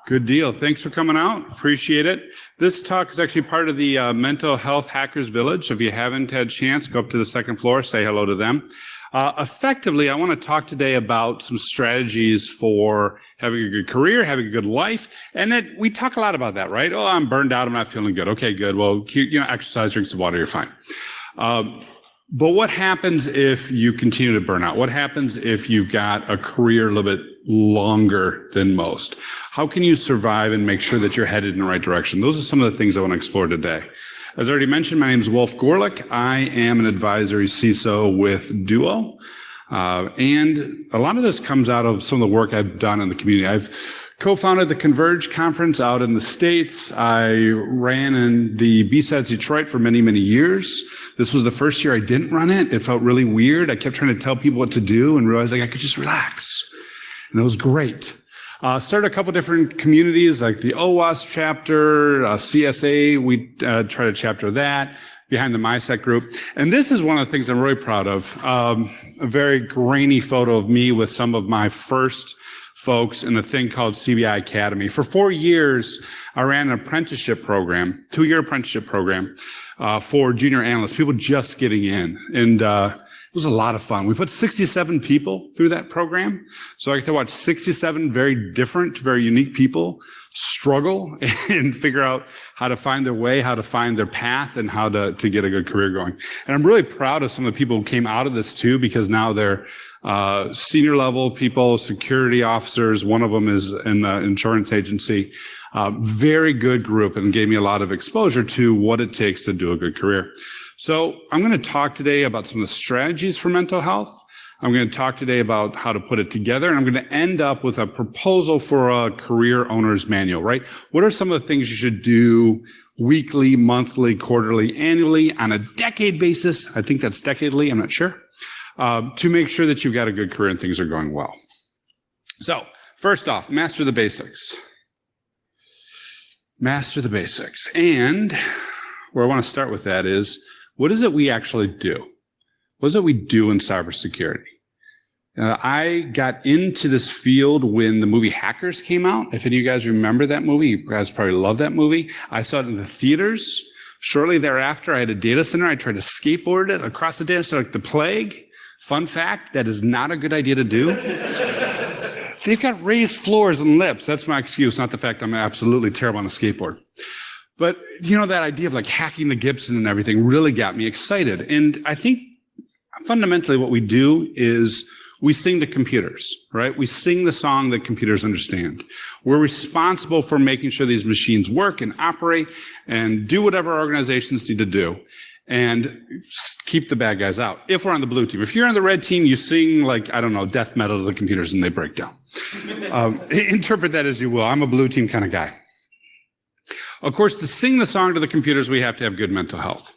Good deal. Thanks for coming out. Appreciate it. This talk is actually part of the Mental Health Hackers Village. If you haven't had a chance, go up to the second floor, say hello to them. Effectively, I want to talk today about some strategies for having a good career, having a good life. And that we talk a lot about that, right? Oh, I'm burned out. I'm not feeling good. Okay, good. Well, exercise, drink some water, you're fine. But what happens if you continue to burn out? What happens if you've got a career a little bit longer than most? How can you survive and make sure that you're headed in the right direction? Those are some of the things I want to explore today. As I already mentioned, my name is Wolf Goerlich. I am an advisory CISO with Duo. And a lot of this comes out of some of the work I've done in the community. I've co-founded the Converge conference out in the States. I ran in the BSADS Detroit for many, many years. This was the first year I didn't run it. It felt really weird. I kept trying to tell people what to do and realizing I could just relax. And it was great. Started a couple different communities like the OWASP chapter, CSA, we tried a chapter of that, behind the MySec group. And this is one of the things I'm really proud of. A very grainy photo of me with some of my first folks in a thing called CBI Academy. For 4 years, I ran an apprenticeship program, 2-year apprenticeship program for junior analysts, people just getting in. And it was a lot of fun. We put 67 people through that program. So I get to watch 67 very different, very unique people struggle and figure out how to find their way, how to find their path, and how to get a good career going. And I'm really proud of some of the people who came out of this too, because now they're senior level people, security officers. One of them is in the insurance agency. Very good group, and gave me a lot of exposure to what it takes to do a good career. So I'm going to talk today about some of the strategies for mental health. I'm going to talk today about how to put it together, and I'm going to end up with a proposal for a career owner's manual, right? What are some of the things you should do weekly, monthly, quarterly, annually, on a decade basis? I think that's decadely, I'm not sure. To make sure that you've got a good career and things are going well. So, first off, master the basics. Master the basics. And where I want to start with that is, what is it we actually do? What is it we do in cybersecurity? I got into this field when the movie Hackers came out. If any of you guys remember that movie, you guys probably love that movie. I saw it in the theaters. Shortly thereafter, I had a data center. I tried to skateboard it across the data center like the plague. Fun fact, that is not a good idea to do. They've got raised floors and lips. That's my excuse, not the fact I'm absolutely terrible on a skateboard. But, that idea of like hacking the Gibson and everything really got me excited. And I think fundamentally what we do is we sing to computers, right? We sing the song that computers understand. We're responsible for making sure these machines work and operate and do whatever organizations need to do and keep the bad guys out. If we're on the blue team. If you're on the red team, you sing like, I don't know, death metal to the computers and they break down. Interpret that as you will. I'm a blue team kind of guy. Of course, to sing the song to the computers, we have to have good mental health.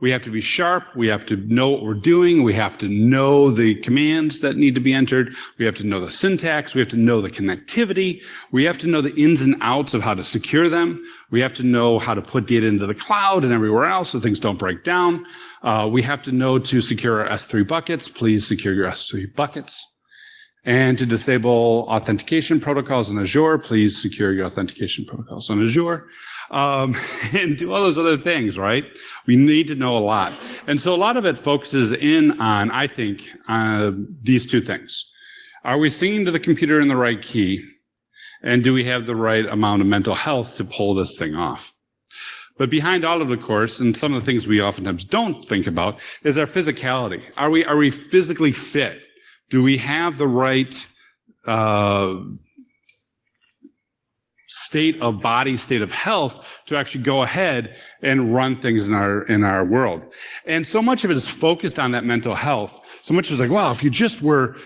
We have to be sharp. We have to know what we're doing. We have to know the commands that need to be entered. We have to know the syntax. We have to know the connectivity. We have to know the ins and outs of how to secure them. We have to know how to put data into the cloud and everywhere else so things don't break down. We have to know to secure our S3 buckets. Please secure your S3 buckets. And to disable authentication protocols in Azure, please secure your authentication protocols on Azure. And do all those other things, right? We need to know a lot. And so a lot of it focuses in on, I think, these two things. Are we singing to the computer in the right key? And do we have the right amount of mental health to pull this thing off? But behind all of the course, and some of the things we oftentimes don't think about, is our physicality. Are we physically fit? Do we have the right state of body, state of health to actually go ahead and run things in our world? And so much of it is focused on that mental health. So much is like, well, if you just were,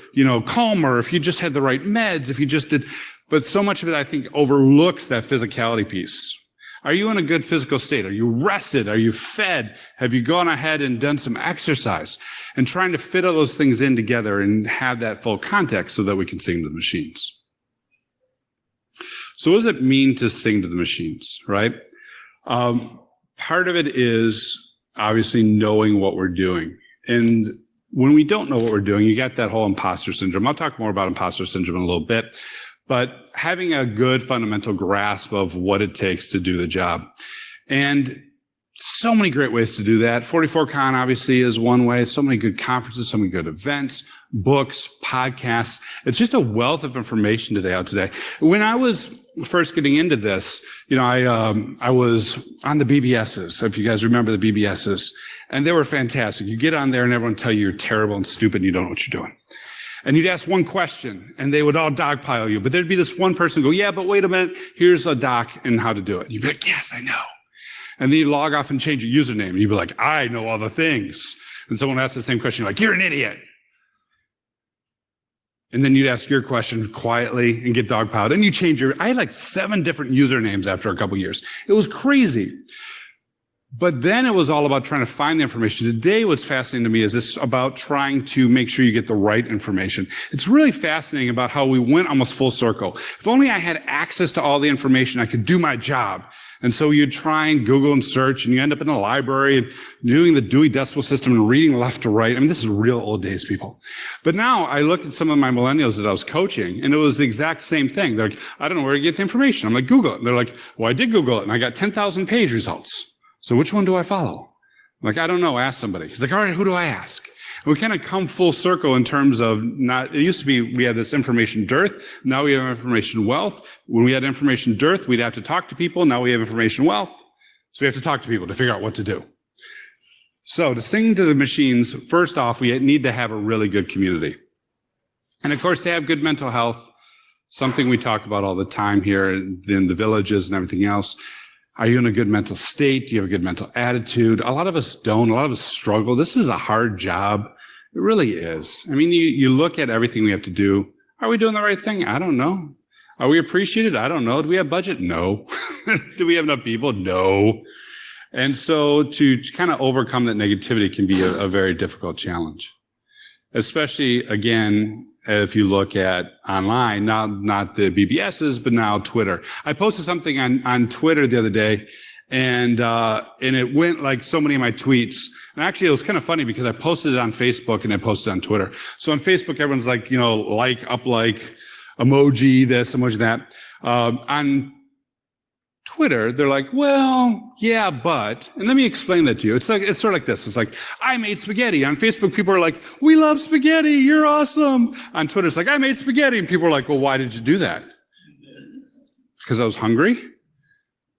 calmer, if you just had the right meds, if you just did, but so much of it, I think, overlooks that physicality piece. Are you in a good physical state? Are you rested? Are you fed? Have you gone ahead and done some exercise? And trying to fit all those things in together and have that full context so that we can sing to the machines. So what does it mean to sing to the machines, right? Part of it is obviously knowing what we're doing. And when we don't know what we're doing, you got that whole imposter syndrome. I'll talk more about imposter syndrome in a little bit. but having a good fundamental grasp of what it takes to do the job. And so many great ways to do that. 44Con obviously is one way. So many good conferences, so many good events, books, podcasts. It's just a wealth of information today. When I was first getting into this, I was on the BBSs, if you guys remember the BBSs, and they were fantastic. You get on there and everyone tell you you're terrible and stupid and you don't know what you're doing. And you'd ask one question and they would all dogpile you, but there'd be this one person go, yeah, but wait a minute, here's a doc and how to do it. You'd be like, yes, I know. And then you log off and change your username and you'd be like, I know all the things. And someone asks the same question, you're like, you're an idiot. And then you'd ask your question quietly and get dogpiled. And you change I had like 7 different usernames after a couple of years. It was crazy. But then it was all about trying to find the information. Today, what's fascinating to me is this about trying to make sure you get the right information. It's really fascinating about how we went almost full circle. If only I had access to all the information, I could do my job. And so you'd try and Google and search, and you end up in a library and doing the Dewey Decimal System and reading left to right. I mean, this is real old days, people. But now I looked at some of my millennials that I was coaching, and it was the exact same thing. They're like, I don't know where to get the information. I'm like, Google it. And they're like, well, I did Google it, and I got 10,000 page results. So which one do I follow? I'm like, I don't know, ask somebody. He's like, all right, who do I ask? And we kind of come full circle in terms of it used to be we had this information dearth, now we have information wealth. When we had information dearth, we'd have to talk to people, now we have information wealth. So we have to talk to people to figure out what to do. So to sing to the machines, first off, we need to have a really good community. And of course, to have good mental health, something we talk about all the time here in the villages and everything else. Are you in a good mental state? Do you have a good mental attitude? A lot of us don't. A lot of us struggle. This is a hard job. It really is. I mean, you look at everything we have to do. Are we doing the right thing? I don't know. Are we appreciated? I don't know. Do we have budget? No. Do we have enough people? No. And so to kind of overcome that negativity can be a very difficult challenge. Especially, again, if you look at online, not the BBSs, but now Twitter. I posted something on Twitter the other day, and it went like so many of my tweets. And actually, it was kind of funny because I posted it on Facebook and I posted it on Twitter. So on Facebook, everyone's like, like, emoji this, emoji that. On Twitter, they're like, well, yeah, but, and let me explain that to you. It's sort of like this. It's like, I made spaghetti. On Facebook, people are like, we love spaghetti. You're awesome. On Twitter, it's like, I made spaghetti. And people are like, well, why did you do that? Because I was hungry?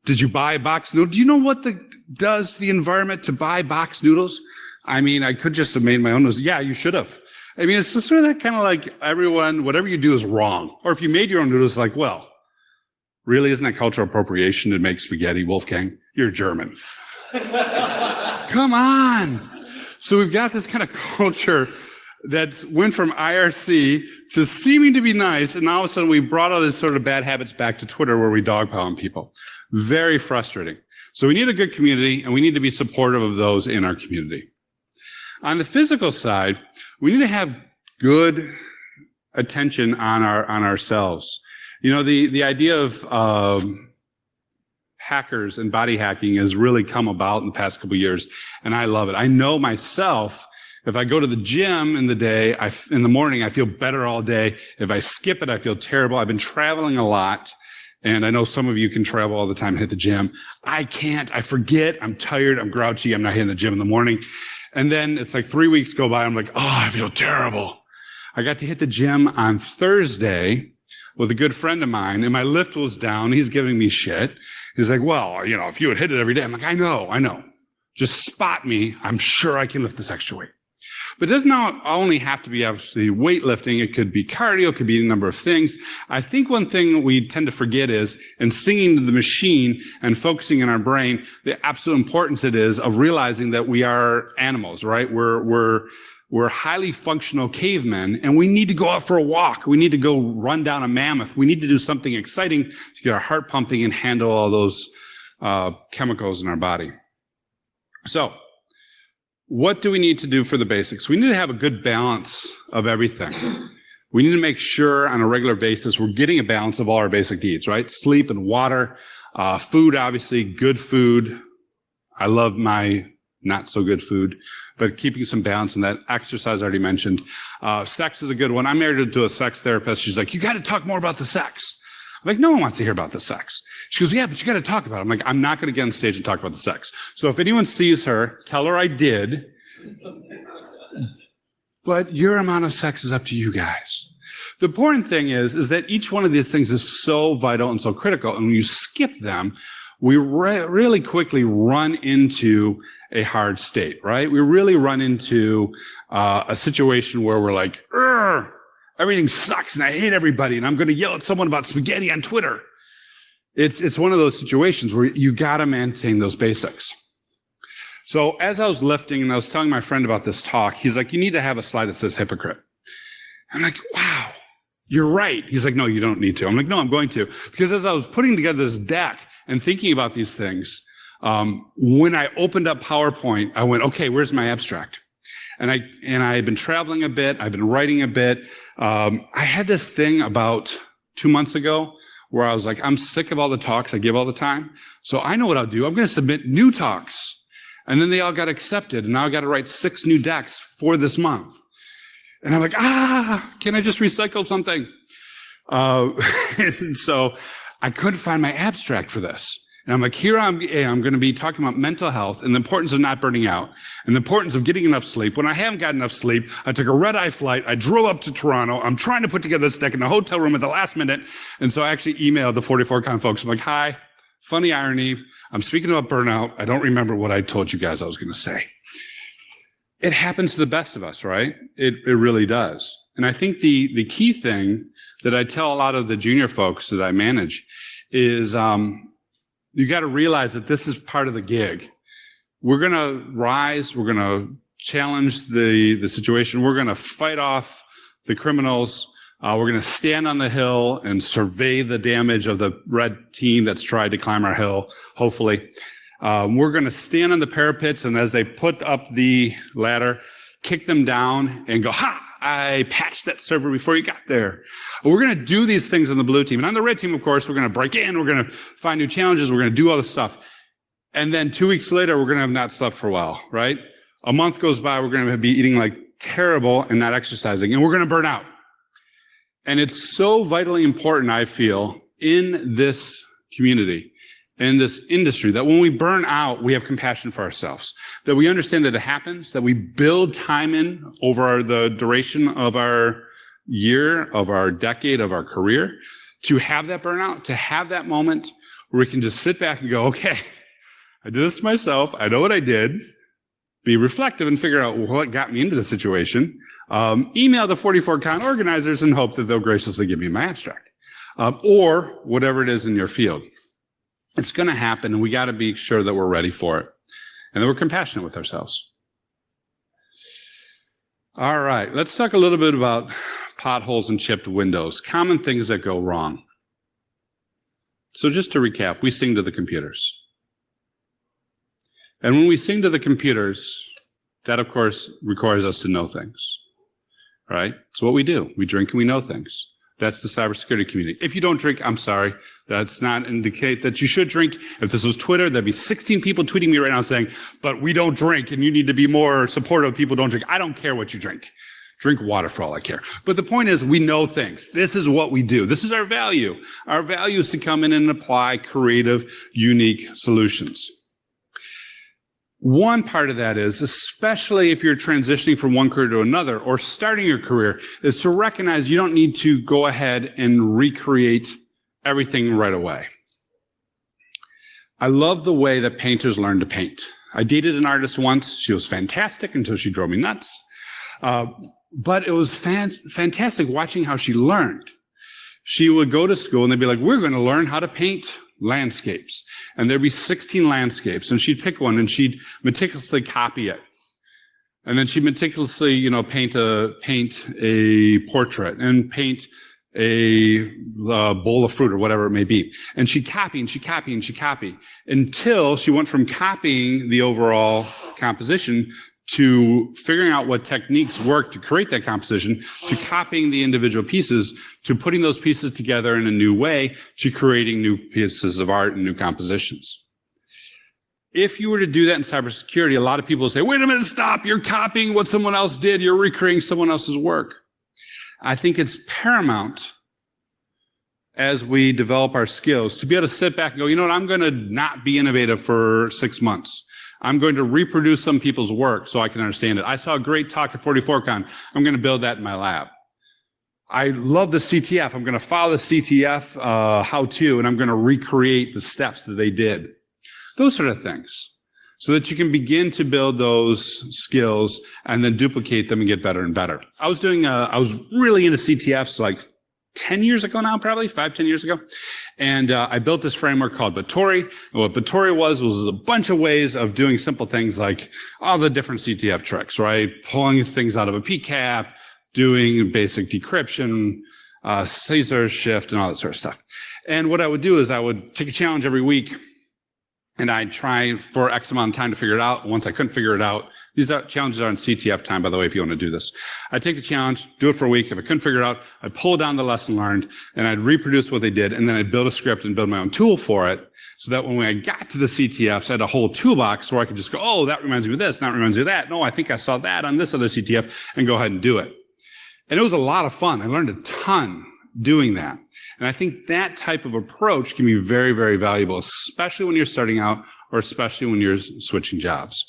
Did you buy a box noodle? Do you know what does the environment to buy box noodles? I mean, I could just have made my own noodles. Yeah, you should have. I mean, it's sort of that kind of like everyone, whatever you do is wrong. Or if you made your own noodles, like, well, really, isn't that cultural appropriation to make spaghetti, Wolfgang? You're German. Come on. So we've got this kind of culture that went from IRC to seeming to be nice, and all of a sudden we brought all these sort of bad habits back to Twitter where we dogpile on people. Very frustrating. So we need a good community, and we need to be supportive of those in our community. On the physical side, we need to have good attention on ourselves. The idea of hackers and body hacking has really come about in the past couple of years, and I love it. I know myself, if I go to the gym in the morning, I feel better all day. If I skip it, I feel terrible. I've been traveling a lot, and I know some of you can travel all the time and hit the gym. I can't. I forget. I'm tired. I'm grouchy. I'm not hitting the gym in the morning. And then it's like 3 weeks go by. I'm like, oh, I feel terrible. I got to hit the gym on Thursday with a good friend of mine, and my lift was down. He's giving me shit. He's like, well, if you would hit it every day. I'm like, I know. Just spot me. I'm sure I can lift this extra weight. But it does not only have to be obviously weightlifting. It could be cardio. It could be a number of things. I think one thing we tend to forget is, in singing to the machine and focusing in our brain, the absolute importance it is of realizing that we are animals, right? We're highly functional cavemen, and we need to go out for a walk. We need to go run down a mammoth. We need to do something exciting to get our heart pumping and handle all those chemicals in our body. So, what do we need to do for the basics? We need to have a good balance of everything. We need to make sure on a regular basis we're getting a balance of all our basic needs, right? Sleep and water, food, obviously, good food. I love my not so good food, but keeping some balance in that. Exercise, I already mentioned. Sex is a good one. I'm married to a sex therapist. She's like, you got to talk more about the sex. I'm like, no one wants to hear about the sex. She goes, yeah, but you got to talk about it. I'm like, I'm not going to get on stage and talk about the sex. So if anyone sees her, tell her I did. But your amount of sex is up to you guys. The important thing is that each one of these things is so vital and so critical. And when you skip them, we really quickly run into a hard state, right? We really run into a situation where we're like, everything sucks and I hate everybody and I'm going to yell at someone about spaghetti on Twitter. It's one of those situations where you got to maintain those basics. So as I was lifting and I was telling my friend about this talk, he's like, you need to have a slide that says hypocrite. I'm like, wow, you're right. He's like, no, you don't need to. I'm like, no, I'm going to. Because as I was putting together this deck and thinking about these things, when I opened up PowerPoint, I went, okay, where's my abstract? And I had been traveling a bit. I've been writing a bit. I had this thing about 2 months ago where I was like, I'm sick of all the talks I give all the time. So I know what I'll do. I'm going to submit new talks. And then they all got accepted. And now I got to write 6 new decks for this month. And I'm like, can I just recycle something? And so I couldn't find my abstract for this. And I'm like, here I'm going to be talking about mental health and the importance of not burning out and the importance of getting enough sleep. When I haven't got enough sleep, I took a red-eye flight. I drove up to Toronto. I'm trying to put together this deck in a hotel room at the last minute. And so I actually emailed the 44Con folks. I'm like, hi, funny irony. I'm speaking about burnout. I don't remember what I told you guys I was going to say. It happens to the best of us, right? It really does. And I think the key thing that I tell a lot of the junior folks that I manage is you got to realize that this is part of the gig. We're going to rise. We're going to challenge the situation. We're going to fight off the criminals. We're going to stand on the hill and survey the damage of the red team that's tried to climb our hill, hopefully. We're going to stand on the parapets, and as they put up the ladder, kick them down and go, ha! I patched that server before you got there. We're going to do these things on the blue team. And on the red team, of course, we're going to break in. We're going to find new challenges. We're going to do all this stuff. And then 2 weeks later, we're going to have not slept for a while, right? A month goes by, we're going to be eating like terrible and not exercising, and we're going to burn out. And it's so vitally important, I feel, in this community, in this industry, that when we burn out, we have compassion for ourselves, that we understand that it happens, that we build time in over the duration of our year, of our decade, of our career, to have that burnout, to have that moment where we can just sit back and go, okay, I did this myself. I know what I did. Be reflective and figure out what got me into the situation. Email the 44Con organizers and hope that they'll graciously give me my abstract, or whatever it is in your field. It's going to happen, and we got to be sure that we're ready for it and that we're compassionate with ourselves. All right, let's talk a little bit about potholes and chipped windows, common things that go wrong. So just to recap, we sing to the computers. And when we sing to the computers, that, of course, requires us to know things, right? It's what we do. We drink and we know things. That's the cybersecurity community. If you don't drink, I'm sorry. That's not indicate that you should drink. If this was Twitter, there'd be 16 people tweeting me right now saying, but we don't drink and you need to be more supportive of people who don't drink. I don't care what you drink. Drink water for all I care. But the point is, we know things. This is what we do. This is our value. Our value is to come in and apply creative, unique solutions. One part of that is, especially if you're transitioning from one career to another or starting your career, is to recognize you don't need to go ahead and recreate everything right away. I love the way that painters learn to paint. I dated an artist once. She was fantastic until she drove me nuts. But it was fantastic watching how she learned. She would go to school and they'd be like, we're going to learn how to paint landscapes. And there'd be 16 landscapes, and she'd pick one and she'd meticulously copy it. And then she'd meticulously, paint a portrait and paint a bowl of fruit or whatever it may be. And she'd copy and she'd copy and she'd copy until she went from copying the overall composition to figuring out what techniques work to create that composition, to copying the individual pieces, to putting those pieces together in a new way, to creating new pieces of art and new compositions. If you were to do that in cybersecurity, a lot of people say, wait a minute, stop, you're copying what someone else did, you're recreating someone else's work. I think it's paramount as we develop our skills to be able to sit back and go, you know what, I'm going to not be innovative for 6 months. I'm going to reproduce some people's work so I can understand it. I saw a great talk at 44Con. I'm going to build that in my lab. I love the CTF. I'm going to follow the CTF how-to, and I'm going to recreate the steps that they did. Those sort of things, so that you can begin to build those skills and then duplicate them and get better and better. I was really into CTFs like 10 years ago now, probably 5-10 years ago. And I built this framework called Vittori. And what Vittori was a bunch of ways of doing simple things like all the different CTF tricks, right? Pulling things out of a PCAP, doing basic decryption, Caesar shift, and all that sort of stuff. And what I would do is I would take a challenge every week, and I'd try for X amount of time to figure it out. Once I couldn't figure it out, these challenges are on CTF time, by the way, if you want to do this. I'd take the challenge, do it for a week. If I couldn't figure it out, I'd pull down the lesson learned, and I'd reproduce what they did, and then I'd build a script and build my own tool for it, so that when I got to the CTFs, I had a whole toolbox where I could just go, oh, that reminds me of this, and that reminds me of that. No, I think I saw that on this other CTF, and go ahead and do it. And it was a lot of fun. I learned a ton doing that. And I think that type of approach can be very, very valuable, especially when you're starting out or especially when you're switching jobs.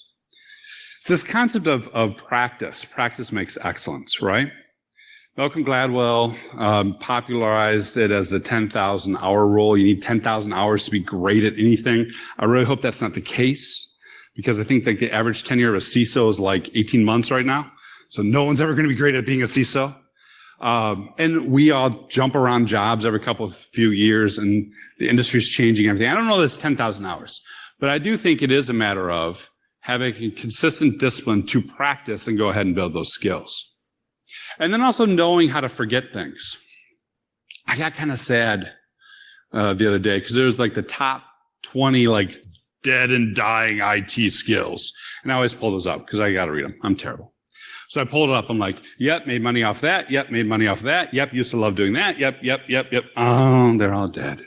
It's this concept of practice. Practice makes excellence, right? Malcolm Gladwell popularized it as the 10,000 hour rule. You need 10,000 hours to be great at anything. I really hope that's not the case, because I think like the average tenure of a CISO is like 18 months right now. So no one's ever going to be great at being a CISO. And we all jump around jobs every few years, and the industry's changing everything. I don't know this 10,000 hours, but I do think it is a matter of having a consistent discipline to practice and go ahead and build those skills. And then also knowing how to forget things. I got kind of sad the other day because there was like the top 20 like dead and dying IT skills. And I always pull those up because I got to read them. I'm terrible. So I pulled it up. I'm like, yep, made money off that. Yep, made money off that. Yep, used to love doing that. Yep. Oh, they're all dead.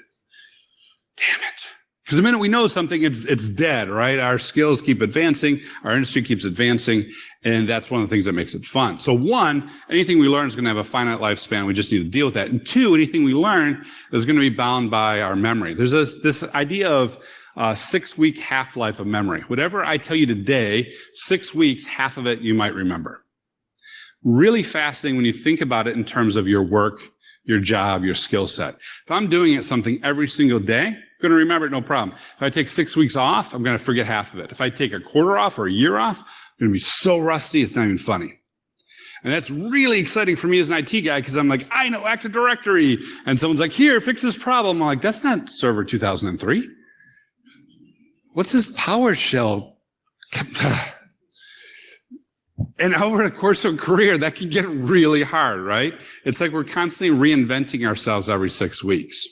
Damn it. Because the minute we know something, it's dead, right? Our skills keep advancing. Our industry keeps advancing. And that's one of the things that makes it fun. So one, anything we learn is going to have a finite lifespan. We just need to deal with that. And two, anything we learn is going to be bound by our memory. There's this idea of 6-week half-life of memory. Whatever I tell you today, 6 weeks, half of it you might remember. Really fascinating when you think about it in terms of your work, your job, your skill set. If I'm doing something every single day, I'm going to remember it, no problem. If I take 6 weeks off, I'm going to forget half of it. If I take a quarter off or a year off, I'm going to be so rusty, it's not even funny. And that's really exciting for me as an IT guy, because I'm like, I know Active Directory. And someone's like, here, fix this problem. I'm like, that's not Server 2003. What's this PowerShell? And over the course of a career, that can get really hard, right? It's like we're constantly reinventing ourselves every 6 weeks.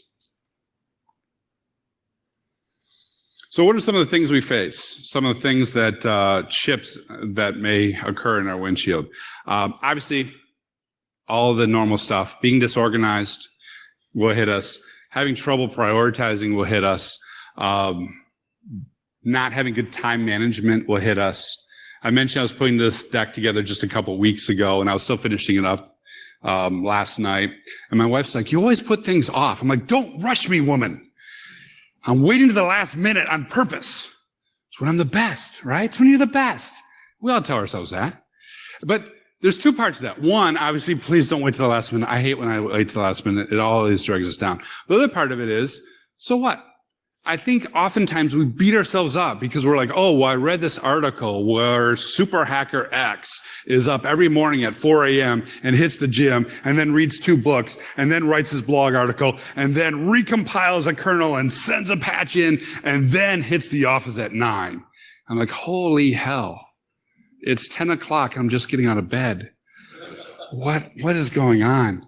So what are some of the things we face? Some of the things that chips that may occur in our windshield. Obviously, all the normal stuff. Being disorganized will hit us. Having trouble prioritizing will hit us. Not having good time management will hit us. I mentioned I was putting this deck together just a couple weeks ago, and I was still finishing it up last night. And my wife's like, you always put things off. I'm like, don't rush me, woman. I'm waiting to the last minute on purpose. It's when I'm the best, right? It's when you're the best. We all tell ourselves that. But there's two parts to that. One, obviously, please don't wait to the last minute. I hate when I wait to the last minute. It always drags us down. The other part of it is, so what? I think oftentimes we beat ourselves up because we're like, oh, well, I read this article where super hacker X is up every morning at 4 a.m. and hits the gym and then reads 2 books and then writes his blog article and then recompiles a kernel and sends a patch in and then hits the office at 9. I'm like, holy hell. It's 10 o'clock. I'm just getting out of bed. What is going on?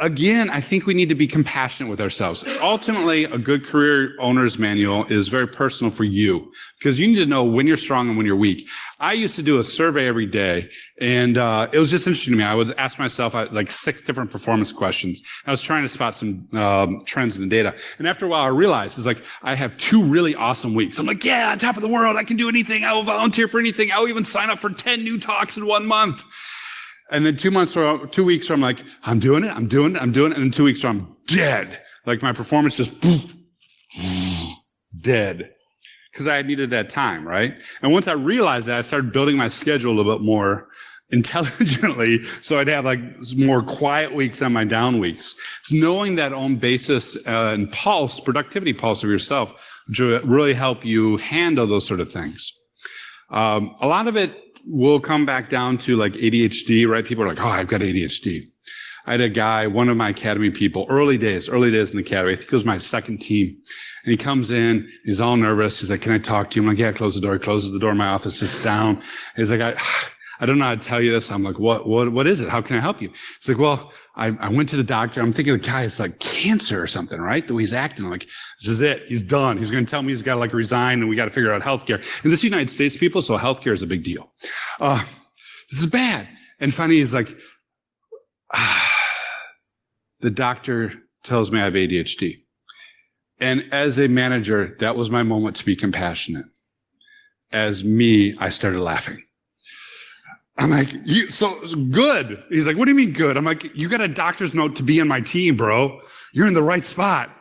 again, I think we need to be compassionate with ourselves. Ultimately, a good career owner's manual is very personal for you because you need to know when you're strong and when you're weak. I used to do a survey every day, and it was just interesting to me. I would ask myself like 6 different performance questions. I was trying to spot some trends in the data. And after a while, I realized it's like I have 2 really awesome weeks. I'm like, yeah, on top of the world. I can do anything. I will volunteer for anything. I will even sign up for 10 new talks in 1 month. And then 2 weeks where I'm like, I'm doing it. And then 2 weeks where I'm dead. Like my performance just dead. Because I needed that time, right? And once I realized that, I started building my schedule a little bit more intelligently so I'd have like more quiet weeks on my down weeks. It's knowing that own basis and productivity pulse of yourself, which will really help you handle those sort of things. A lot of it will come back down to like ADHD, right? People are like, oh, I've got ADHD. I had a guy, one of my academy people, early days in the academy. I think it was my second team. And he comes in, he's all nervous. He's like, can I talk to you? I'm like, yeah, close the door. He closes the door in my office, sits down. He's like, I don't know how to tell you this. I'm like, what is it? How can I help you? He's like, well, I went to the doctor. I'm thinking the guy is like cancer or something, right? The way he's acting. I'm like, this is it. He's done. He's going to tell me he's got to like resign and we got to figure out healthcare. And this is United States people, so healthcare is a big deal. This is bad. And finally, he's like, the doctor tells me I have ADHD. And as a manager, that was my moment to be compassionate. As me, I started laughing. I'm like, so good. He's like, what do you mean good? I'm like, you got a doctor's note to be on my team, bro. You're in the right spot.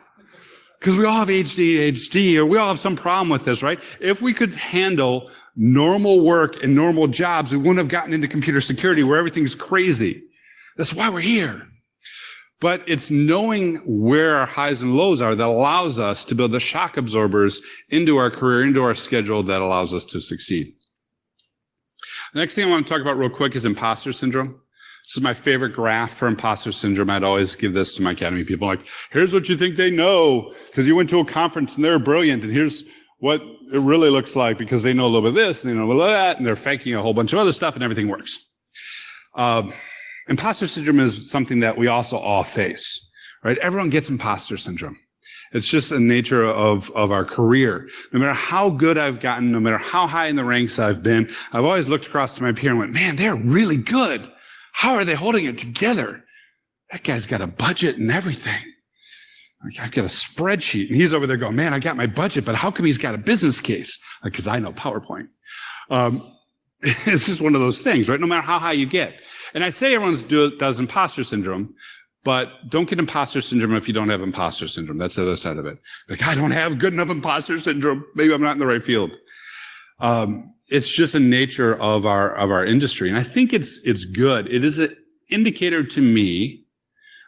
Because we all have ADHD, or we all have some problem with this, right? If we could handle normal work and normal jobs, we wouldn't have gotten into computer security where everything's crazy. That's why we're here. But it's knowing where our highs and lows are that allows us to build the shock absorbers into our career, into our schedule that allows us to succeed. The next thing I want to talk about real quick is imposter syndrome. This is my favorite graph for imposter syndrome. I'd always give this to my academy people. Like, here's what you think they know because you went to a conference and they're brilliant, and here's what it really looks like because they know a little bit of this, and they know a little bit of that, and they're faking a whole bunch of other stuff, and everything works. Imposter syndrome is something that we also all face, right? Everyone gets imposter syndrome. It's just the nature of our career. No matter how good I've gotten, no matter how high in the ranks I've been, I've always looked across to my peer and went, man, they're really good. How are they holding it together? That guy's got a budget and everything. Like, I've got a spreadsheet, and he's over there going, man, I got my budget, but how come he's got a business case? Like, because I know PowerPoint. It's just one of those things, right? No matter how high you get. And I say everyone does imposter syndrome, but don't get imposter syndrome if you don't have imposter syndrome. That's the other side of it. Like, I don't have good enough imposter syndrome. Maybe I'm not in the right field. It's just a nature of our industry. And I think it's good. It is an indicator to me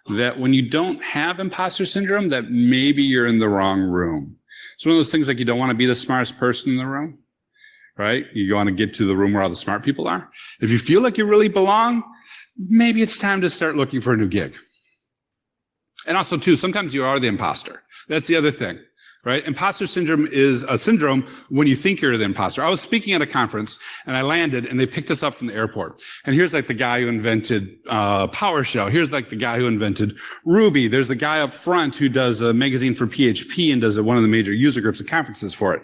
that when you don't have imposter syndrome, that maybe you're in the wrong room. It's one of those things like you don't want to be the smartest person in the room, right? You want to get to the room where all the smart people are. If you feel like you really belong, maybe it's time to start looking for a new gig. And also, too, sometimes you are the imposter. That's the other thing, right? Imposter syndrome is a syndrome when you think you're the imposter. I was speaking at a conference, and I landed, and they picked us up from the airport. And here's like the guy who invented PowerShell. Here's like the guy who invented Ruby. There's the guy up front who does a magazine for PHP and does one of the major user groups and conferences for it.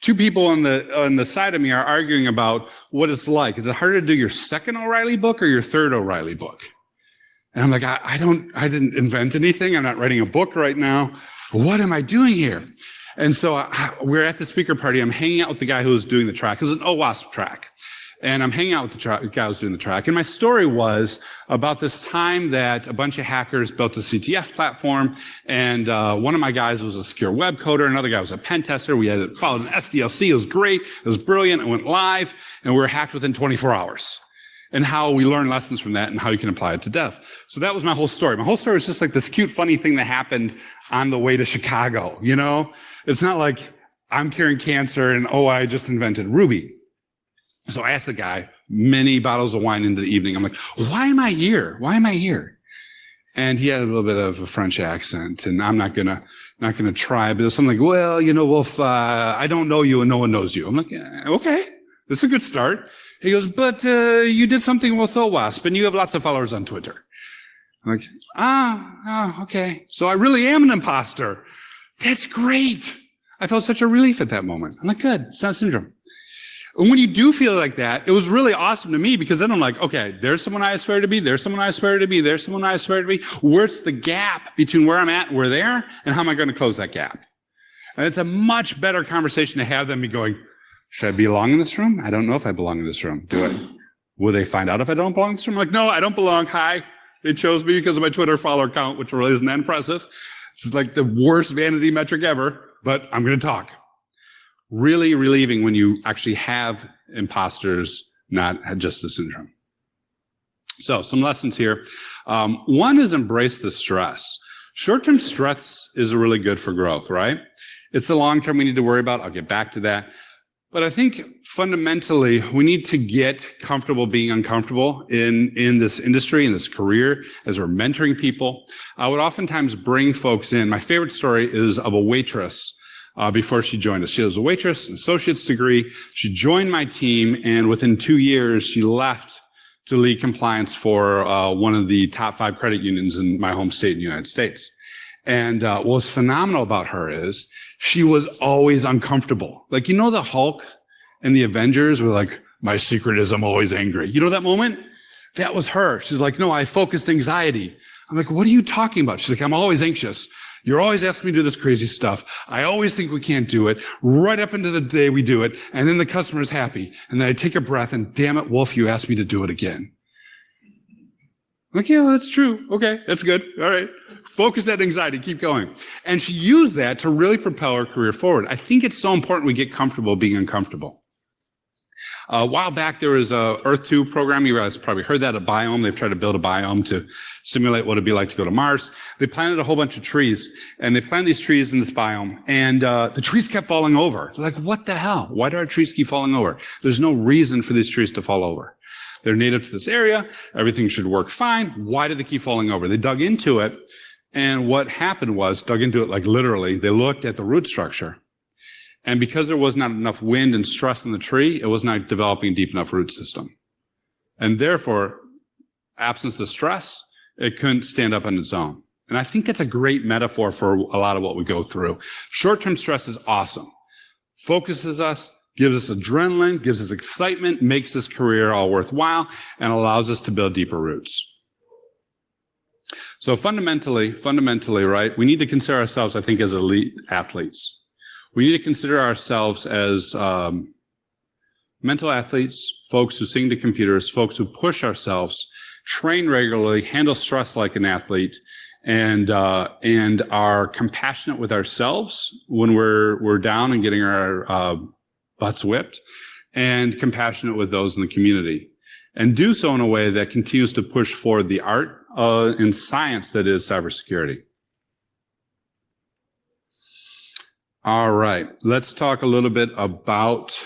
2 people on the side of me are arguing about what it's like. Is it harder to do your second O'Reilly book or your third O'Reilly book? And I'm like, I didn't invent anything. I'm not writing a book right now. What am I doing here? And so we're at the speaker party. I'm hanging out with the guy who was doing the track. It was an OWASP track. And I'm hanging out with the guy who was doing the track. And my story was about this time that a bunch of hackers built a CTF platform. And one of my guys was a secure web coder. Another guy was a pen tester. We had followed an SDLC. It was great. It was brilliant. It went live. And we were hacked within 24 hours. And how we learn lessons from that and how you can apply it to dev. So that was my whole story. My whole story was just like this cute, funny thing that happened on the way to Chicago, you know? It's not like I'm curing cancer and, oh, I just invented Ruby. So I asked the guy, many bottles of wine into the evening, I'm like, why am I here? Why am I here? And he had a little bit of a French accent, and I'm not gonna try, but it was something like, well, you know, Wolf, I don't know you and no one knows you. I'm like, okay, this is a good start. He goes, but you did something with OWASP, and you have lots of followers on Twitter. I'm like, okay. So I really am an imposter. That's great. I felt such a relief at that moment. I'm like, good, it's not syndrome. And when you do feel like that, it was really awesome to me because then I'm like, okay, there's someone I aspire to be, there's someone I aspire to be, there's someone I aspire to be. Where's the gap between where I'm at and where they are, and how am I going to close that gap? And it's a much better conversation to have than me going, should I belong in this room? I don't know if I belong in this room. Do I? Will they find out if I don't belong in this room? I'm like, no, I don't belong. Hi. They chose me because of my Twitter follower count, which really isn't that impressive. It's like the worst vanity metric ever, but I'm going to talk. Really relieving when you actually have imposters, not just the syndrome. So some lessons here. One is embrace the stress. Short-term stress is really good for growth, right? It's the long-term we need to worry about. I'll get back to that. But I think fundamentally, we need to get comfortable being uncomfortable in this industry, in this career, as we're mentoring people. I would oftentimes bring folks in. My favorite story is of a waitress before she joined us. She was a waitress, an associate's degree. She joined my team, and within 2 years, she left to lead compliance for one of the top 5 credit unions in my home state in the United States. And what was phenomenal about her is she was always uncomfortable. Like, you know, the Hulk and the Avengers were like, my secret is I'm always angry. You know that moment? That was her. She's like, no, I focused anxiety. I'm like, what are you talking about? She's like, I'm always anxious. You're always asking me to do this crazy stuff. I always think we can't do it. Right up into the day we do it. And then the customer's happy. And then I take a breath and damn it, Wolf, you asked me to do it again. I'm like, yeah, that's true. Okay, that's good. All right. Focus that anxiety. Keep going. And she used that to really propel her career forward. I think it's so important we get comfortable being uncomfortable. A while back, there was a Earth 2 program. You guys probably heard that, a biome. They've tried to build a biome to simulate what it'd be like to go to Mars. They planted a whole bunch of trees, and they planted these trees in this biome, and the trees kept falling over. They're like, what the hell? Why do our trees keep falling over? There's no reason for these trees to fall over. They're native to this area. Everything should work fine. Why do they keep falling over? They dug into it, and what happened was, dug into it like literally, they looked at the root structure. And because there was not enough wind and stress in the tree, it was not developing a deep enough root system. And therefore, absence of stress, it couldn't stand up on its own. And I think that's a great metaphor for a lot of what we go through. Short-term stress is awesome. Focuses us, gives us adrenaline, gives us excitement, makes this career all worthwhile, and allows us to build deeper roots. So fundamentally, right, we need to consider ourselves, I think, as elite athletes. We need to consider ourselves as mental athletes, folks who sing to computers, folks who push ourselves, train regularly, handle stress like an athlete, and are compassionate with ourselves when we're down and getting our butts whipped, and compassionate with those in the community, and do so in a way that continues to push forward the art and science that is cybersecurity. All right, let's talk a little bit about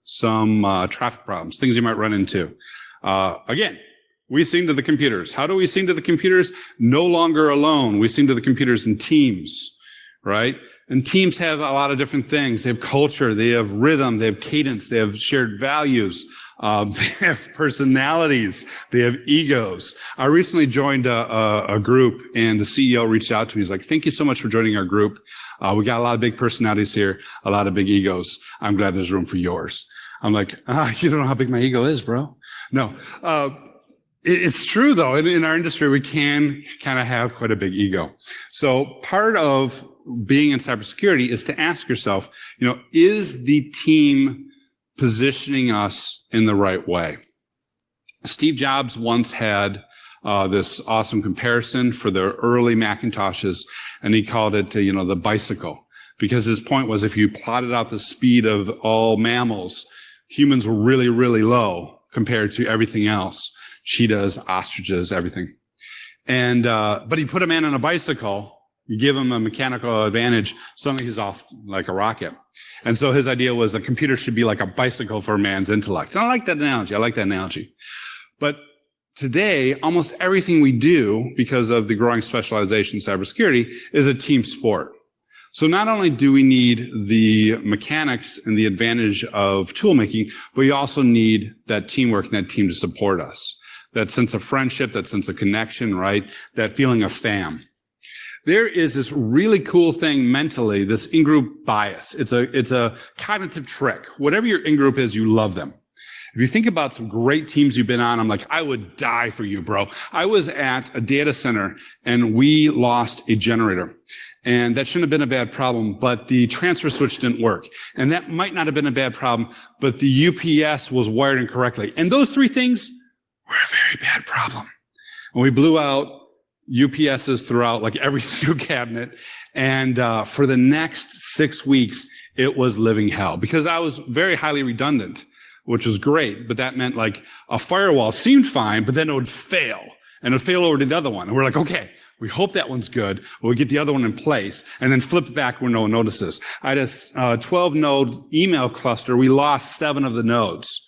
some traffic problems, things you might run into. Again, we sing to the computers. How do we sing to the computers? No longer alone. We sing to the computers in teams, right? And teams have a lot of different things. They have culture, they have rhythm, they have cadence, they have shared values, they have personalities, they have egos. I recently joined a group, and the CEO reached out to me. He's like, thank you so much for joining our group. We got a lot of big personalities here, a lot of big egos. I'm glad there's room for yours. I'm like, you don't know how big my ego is, bro. No, it's true though. In our industry, we can kind of have quite a big ego. So part of being in cybersecurity is to ask yourself, is the team positioning us in the right way? Steve Jobs once had this awesome comparison for the early Macintoshes, and he called it, the bicycle, because his point was if you plotted out the speed of all mammals, humans were really, really low compared to everything else, cheetahs, ostriches, everything. And but he put a man on a bicycle, you give him a mechanical advantage, suddenly he's off like a rocket. And so his idea was the computer should be like a bicycle for man's intellect. And I like that analogy. But today, almost everything we do, because of the growing specialization in cybersecurity, is a team sport. So not only do we need the mechanics and the advantage of tool making, but we also need that teamwork and that team to support us. that sense of friendship, that sense of connection, right? That feeling of fam. There is this really cool thing mentally, this in-group bias. It's a cognitive trick. Whatever your in-group is, you love them. If you think about some great teams you've been on, I'm like, I would die for you, bro. I was at a data center and we lost a generator. And that shouldn't have been a bad problem, but the transfer switch didn't work. And that might not have been a bad problem, but the UPS was wired incorrectly. And those three things were a very bad problem. And we blew out UPSs throughout like every single cabinet. And for the next 6 weeks, it was living hell because I was very highly redundant, which was great. But that meant like a firewall seemed fine, but then it would fail and it would fail over to the other one. And we're like, okay, we hope that one's good. We'll get the other one in place and then flip it back where no one notices. I had a 12 node email cluster. We lost 7 of the nodes.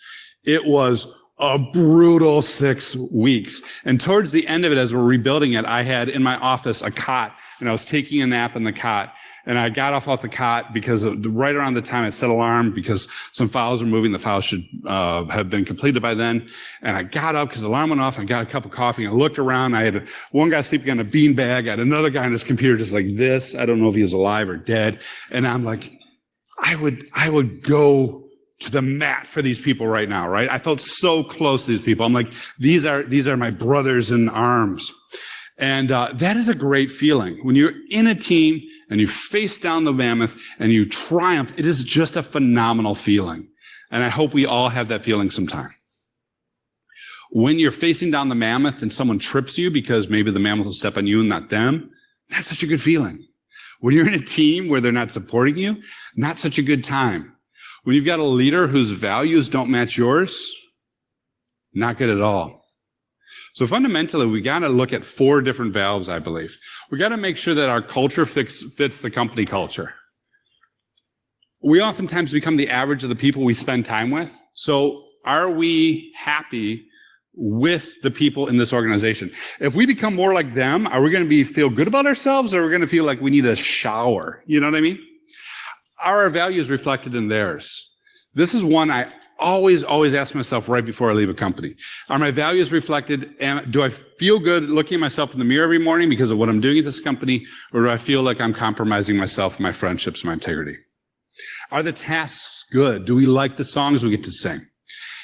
It was a brutal 6 weeks. And towards the end of it, as we're rebuilding it, I had in my office a cot and I was taking a nap in the cot. And I got off the cot because right around the time I set alarm because some files were moving. The files should have been completed by then. And I got up because the alarm went off. I got a cup of coffee and I looked around. I had one guy sleeping on a beanbag. I had another guy on his computer just like this. I don't know if he was alive or dead. And I'm like, I would go to the mat for these people right now, right? I felt so close to these people. I'm like, these are my brothers in arms. And that is a great feeling. When you're in a team and you face down the mammoth and you triumph, it is just a phenomenal feeling. And I hope we all have that feeling sometime. When you're facing down the mammoth and someone trips you because maybe the mammoth will step on you and not them, that's such a good feeling. When you're in a team where they're not supporting you, not such a good time. When you've got a leader whose values don't match yours, not good at all. So fundamentally, we got to look at 4 different valves, I believe. We got to make sure that our culture fits the company culture. We oftentimes become the average of the people we spend time with. So are we happy with the people in this organization? If we become more like them, are we going to feel good about ourselves, or are we going to feel like we need a shower? You know what I mean? Are our values reflected in theirs? This is one I always ask myself right before I leave a company. Are my values reflected? And do I feel good looking at myself in the mirror every morning because of what I'm doing at this company? Or do I feel like I'm compromising myself, my friendships, my integrity? Are the tasks good? Do we like the songs we get to sing?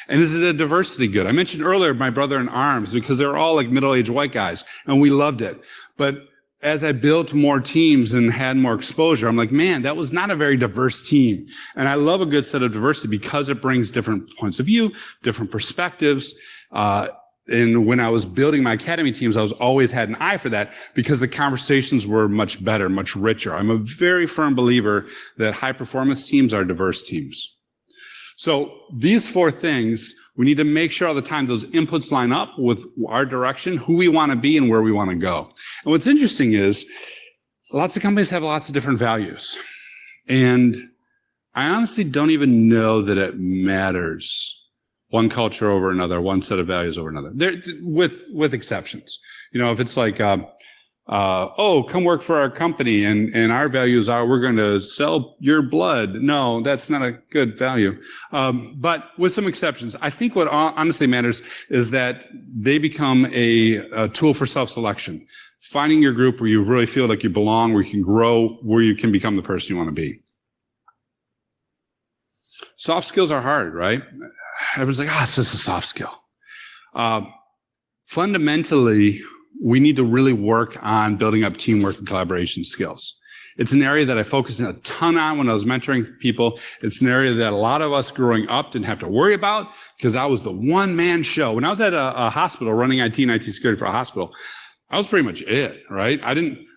And is the diversity good? I mentioned earlier my brother in arms because they're all like middle-aged white guys and we loved it. But as I built more teams and had more exposure, I'm like, man, that was not a very diverse team. And I love a good set of diversity because it brings different points of view, different perspectives. And when I was building my academy teams, I was always had an eye for that because the conversations were much better, much richer. I'm a very firm believer that high performance teams are diverse teams. So these 4 things, we need to make sure all the time those inputs line up with our direction, who we want to be and where we want to go. And what's interesting is lots of companies have lots of different values. And I honestly don't even know that it matters one culture over another, one set of values over another. With exceptions. You know, if it's like, come work for our company and our values are we're going to sell your blood. No, that's not a good value. But with some exceptions, I think what honestly matters is that they become a tool for self-selection. Finding your group where you really feel like you belong, where you can grow, where you can become the person you want to be. Soft skills are hard, right? Everyone's like, it's just a soft skill. Fundamentally, we need to really work on building up teamwork and collaboration skills. It's an area that I focused a ton on when I was mentoring people. It's an area that a lot of us growing up didn't have to worry about because I was the one-man show. When I was at a hospital running IT and IT security for a hospital, I was pretty much it, right?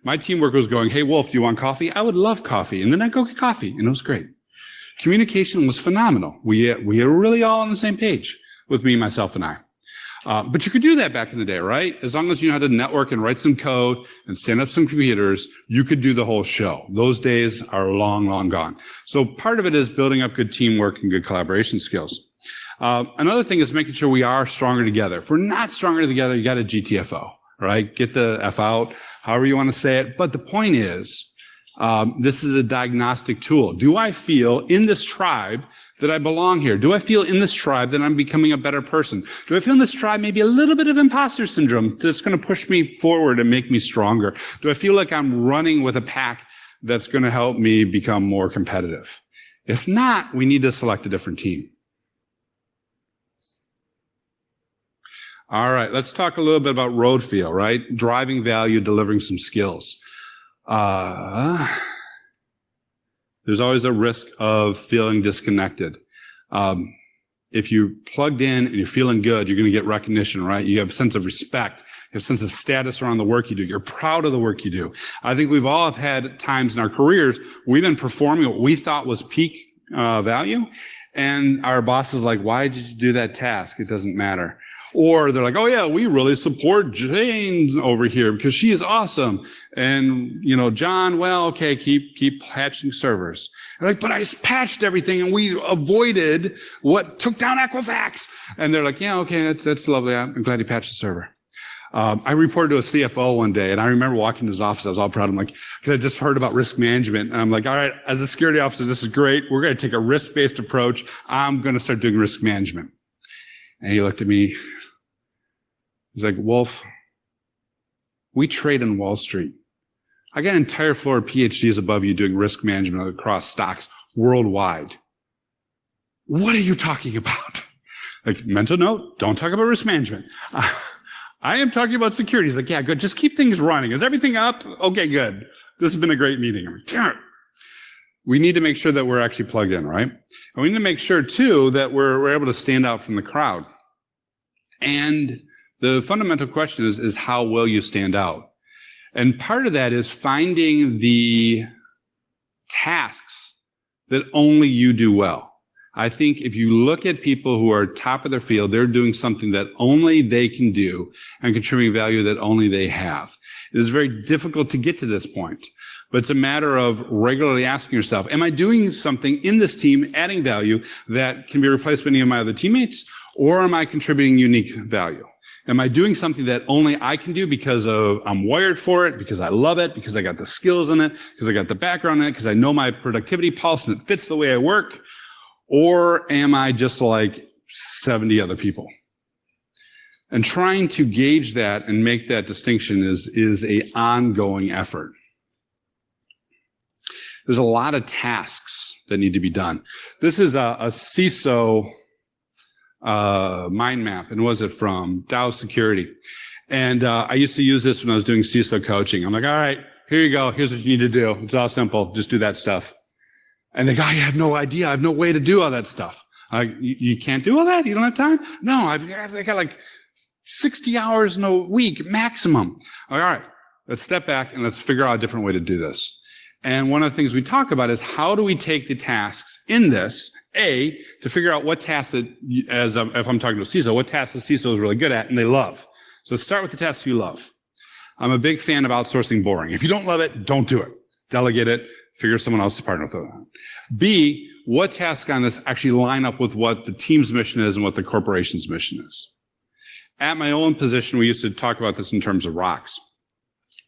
My teamwork was going, hey, Wolf, do you want coffee? I would love coffee. And then I'd go get coffee, and it was great. Communication was phenomenal. We were really all on the same page with me, myself, and I. But you could do that back in the day, right? As long as you know how to network and write some code and stand up some computers, you could do the whole show. Those days are long, long gone. So part of it is building up good teamwork and good collaboration skills. Another thing is making sure we are stronger together. If we're not stronger together, you got a GTFO, right? Get the F out, however you want to say it. But the point is, this is a diagnostic tool. Do I feel in this tribe that I belong here? Do I feel in this tribe that I'm becoming a better person? Do I feel in this tribe maybe a little bit of imposter syndrome that's going to push me forward and make me stronger? Do I feel like I'm running with a pack that's going to help me become more competitive? If not, we need to select a different team. All right, let's talk a little bit about road feel, right? Driving value, delivering some skills. There's always a risk of feeling disconnected. If you're plugged in and you're feeling good, you're going to get recognition, right? You have a sense of respect. You have a sense of status around the work you do. You're proud of the work you do. I think we've all had times in our careers we've been performing what we thought was peak value, and our boss is like, why did you do that task? It doesn't matter. Or they're like, oh yeah, we really support Jane over here because she is awesome. And, John, well, okay, keep patching servers. They're like, but I patched everything and we avoided what took down Equifax. And they're like, yeah, okay, that's lovely. I'm glad you patched the server. I reported to a CFO one day, and I remember walking to his office. I was all proud. I'm like, because I just heard about risk management. And I'm like, all right, as a security officer, this is great. We're going to take a risk-based approach. I'm going to start doing risk management. And he looked at me. He's like, Wolf, we trade on Wall Street. I got an entire floor of PhDs above you doing risk management across stocks worldwide. What are you talking about? Like, mental note, don't talk about risk management. I am talking about security. He's like, yeah, good. Just keep things running. Is everything up? Okay, good. This has been a great meeting. I'm like, damn it. We need to make sure that we're actually plugged in, right? And we need to make sure, too, that we're able to stand out from the crowd. And the fundamental question is how will you stand out? And part of that is finding the tasks that only you do well. I think if you look at people who are top of their field, they're doing something that only they can do and contributing value that only they have. It is very difficult to get to this point, but it's a matter of regularly asking yourself, am I doing something in this team, adding value that can be replaced by any of my other teammates, or am I contributing unique value? Am I doing something that only I can do because I'm wired for it, because I love it, because I got the skills in it, because I got the background in it, because I know my productivity pulse and it fits the way I work? Or am I just like 70 other people? And trying to gauge that and make that distinction is an ongoing effort. There's a lot of tasks that need to be done. This is a CISO mind map, and was it from Dow Security? And I used to use this when I was doing CISO coaching. I'm like, all right, here you go. Here's what you need to do. It's all simple. Just do that stuff. And the guy, I have no idea. I have no way to do all that stuff. You can't do all that? You don't have time? No, I got like 60 hours in a week maximum. All right, let's step back and let's figure out a different way to do this. And one of the things we talk about is how do we take the tasks in this, to figure out what tasks that, if I'm talking to a CISO, what tasks the CISO is really good at and they love. So start with the tasks you love. I'm a big fan of outsourcing boring. If you don't love it, don't do it. Delegate it, figure someone else to partner with it. B, what tasks on this actually line up with what the team's mission is and what the corporation's mission is. At my own position, we used to talk about this in terms of rocks.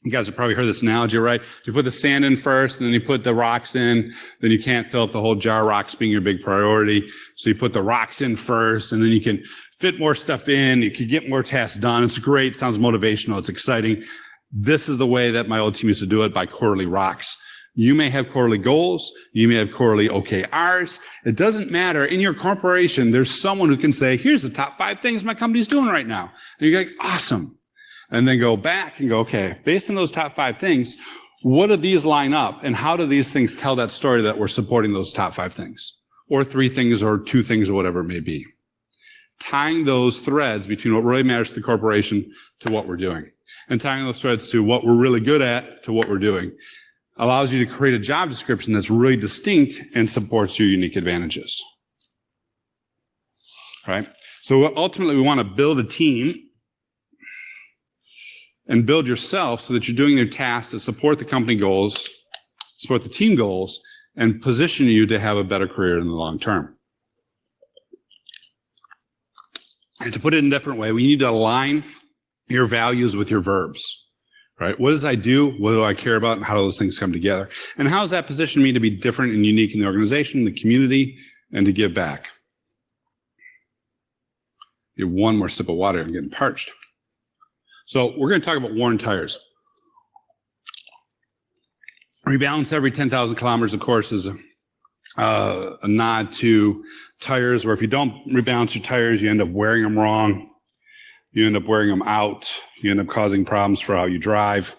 You guys have probably heard this analogy, right? You put the sand in first, and then you put the rocks in, then you can't fill up the whole jar, rocks being your big priority. So you put the rocks in first, and then you can fit more stuff in, you can get more tasks done. It's great, sounds motivational, it's exciting. This is the way that my old team used to do it, by quarterly rocks. You may have quarterly goals, you may have quarterly OKRs. It doesn't matter. In your corporation, there's someone who can say, here's the top 5 things my company's doing right now. And you're like, awesome. And then go back and go, okay, based on those top 5 things, what do these line up? And how do these things tell that story that we're supporting those top 5 things? Or 3 things, or 2 things, or whatever it may be. Tying those threads between what really matters to the corporation to what we're doing. And tying those threads to what we're really good at to what we're doing allows you to create a job description that's really distinct and supports your unique advantages. Right? So ultimately, we want to build a team and build yourself so that you're doing your tasks that support the company goals, support the team goals, and position you to have a better career in the long term. And to put it in a different way, we need to align your values with your verbs, right? What does I do? What do I care about? And how do those things come together? And how does that position me to be different and unique in the organization, the community, and to give back. Get one more sip of water. I'm getting parched. So we're going to talk about worn tires. Rebalance every 10,000 kilometers, of course, is a nod to tires, where if you don't rebalance your tires, you end up wearing them wrong. You end up wearing them out. You end up causing problems for how you drive.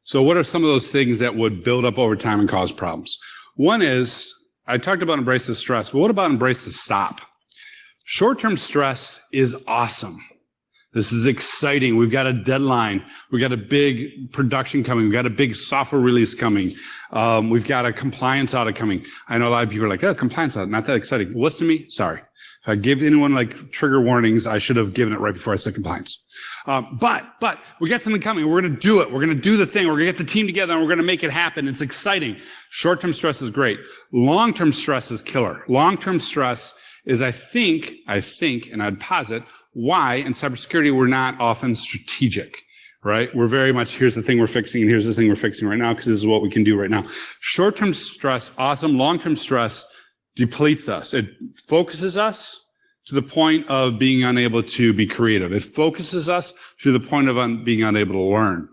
So what are some of those things that would build up over time and cause problems? One is, I talked about embrace the stress, but what about embrace the stop? Short-term stress is awesome. This is exciting. We've got a deadline. We've got a big production coming. We've got a big software release coming. We've got a compliance audit coming. I know a lot of people are like, oh, compliance audit, not that exciting. Listen to me. Sorry. If I give anyone like trigger warnings, I should have given it right before I said compliance. But we got something coming. We're going to do it. We're going to do the thing. We're going to get the team together and we're going to make it happen. It's exciting. Short-term stress is great. Long-term stress is killer. Long-term stress is, I think, and I'd posit, why in cybersecurity we're not often strategic, right? We're very much, here's the thing we're fixing, and here's the thing we're fixing right now, because this is what we can do right now. Short-term stress, awesome. Long-term stress depletes us. It focuses us to the point of being unable to be creative. It focuses us to the point of being unable to learn.